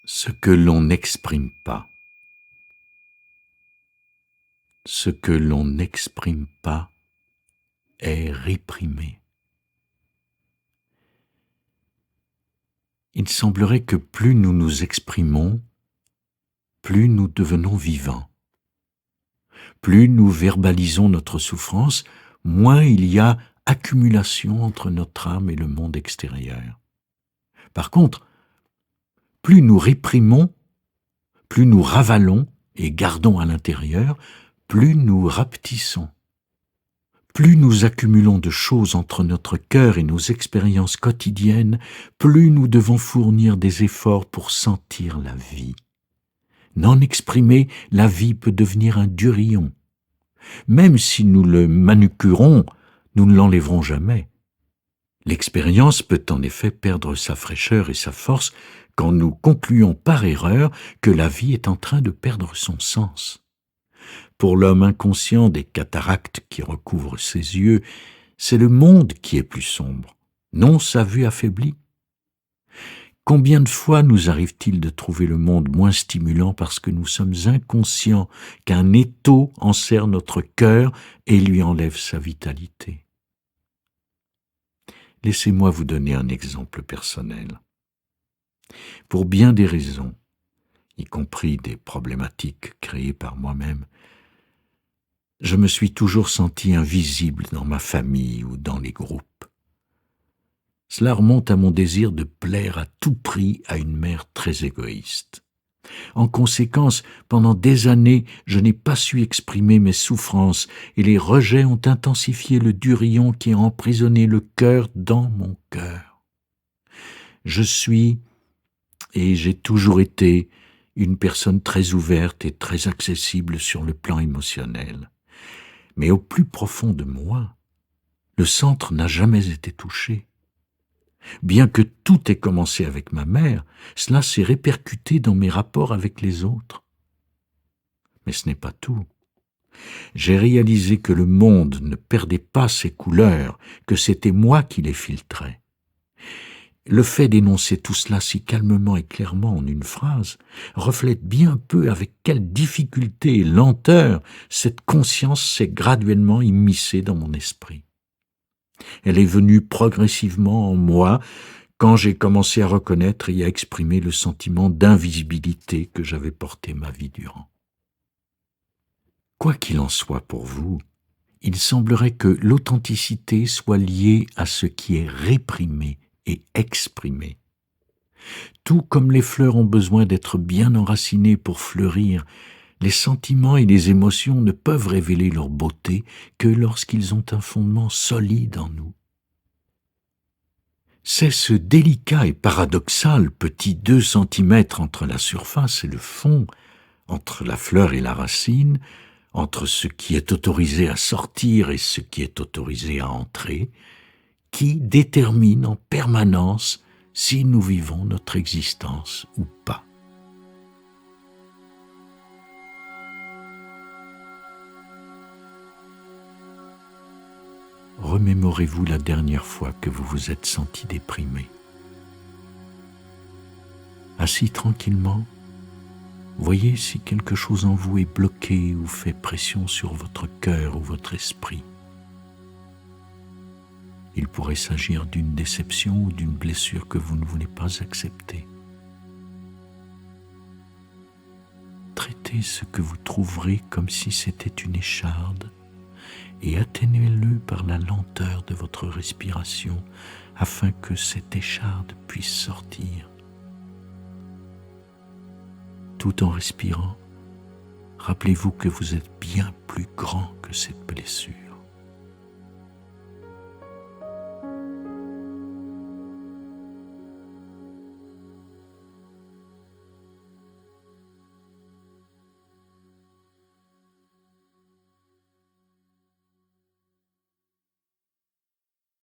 Ce que l'on n'exprime pas. Ce que l'on n'exprime pas est réprimé. Il semblerait que plus nous nous exprimons, plus nous devenons vivants. Plus nous verbalisons notre souffrance, moins il y a accumulation entre notre âme et le monde extérieur. Par contre, plus nous réprimons, plus nous ravalons et gardons à l'intérieur, plus nous rapetissons. Plus nous accumulons de choses entre notre cœur et nos expériences quotidiennes, plus nous devons fournir des efforts pour sentir la vie. Non exprimée, la vie peut devenir un durillon. Même si nous le manucurons, nous ne l'enlèverons jamais. L'expérience peut en effet perdre sa fraîcheur et sa force quand nous concluons par erreur que la vie est en train de perdre son sens. Pour l'homme inconscient des cataractes qui recouvrent ses yeux, c'est le monde qui est plus sombre, non sa vue affaiblie. Combien de fois nous arrive-t-il de trouver le monde moins stimulant parce que nous sommes inconscients qu'un étau enserre notre cœur et lui enlève sa vitalité? Laissez-moi vous donner un exemple personnel. Pour bien des raisons, y compris des problématiques créées par moi-même, je me suis toujours senti invisible dans ma famille ou dans les groupes. Cela remonte à mon désir de plaire à tout prix à une mère très égoïste. En conséquence, pendant des années, je n'ai pas su exprimer mes souffrances et les rejets ont intensifié le durillon qui a emprisonné le cœur dans mon cœur. Je suis, et j'ai toujours été, une personne très ouverte et très accessible sur le plan émotionnel. Mais au plus profond de moi, le centre n'a jamais été touché. Bien que tout ait commencé avec ma mère, cela s'est répercuté dans mes rapports avec les autres. Mais ce n'est pas tout. J'ai réalisé que le monde ne perdait pas ses couleurs, que c'était moi qui les filtrais. Le fait d'énoncer tout cela si calmement et clairement en une phrase reflète bien peu avec quelle difficulté et lenteur cette conscience s'est graduellement immiscée dans mon esprit. Elle est venue progressivement en moi quand j'ai commencé à reconnaître et à exprimer le sentiment d'invisibilité que j'avais porté ma vie durant. Quoi qu'il en soit pour vous, il semblerait que l'authenticité soit liée à ce qui est réprimé et exprimé. Tout comme les fleurs ont besoin d'être bien enracinées pour fleurir, les sentiments et les émotions ne peuvent révéler leur beauté que lorsqu'ils ont un fondement solide en nous. C'est ce délicat et paradoxal petit 2 centimètres entre la surface et le fond, entre la fleur et la racine, entre ce qui est autorisé à sortir et ce qui est autorisé à entrer, qui détermine en permanence si nous vivons notre existence ou pas. Remémorez-vous la dernière fois que vous vous êtes senti déprimé. Assis tranquillement, voyez si quelque chose en vous est bloqué ou fait pression sur votre cœur ou votre esprit. Il pourrait s'agir d'une déception ou d'une blessure que vous ne voulez pas accepter. Traitez ce que vous trouverez comme si c'était une écharde et atténuez-le par la lenteur de votre respiration afin que cette écharde puisse sortir. Tout en respirant, rappelez-vous que vous êtes bien plus grand que cette blessure.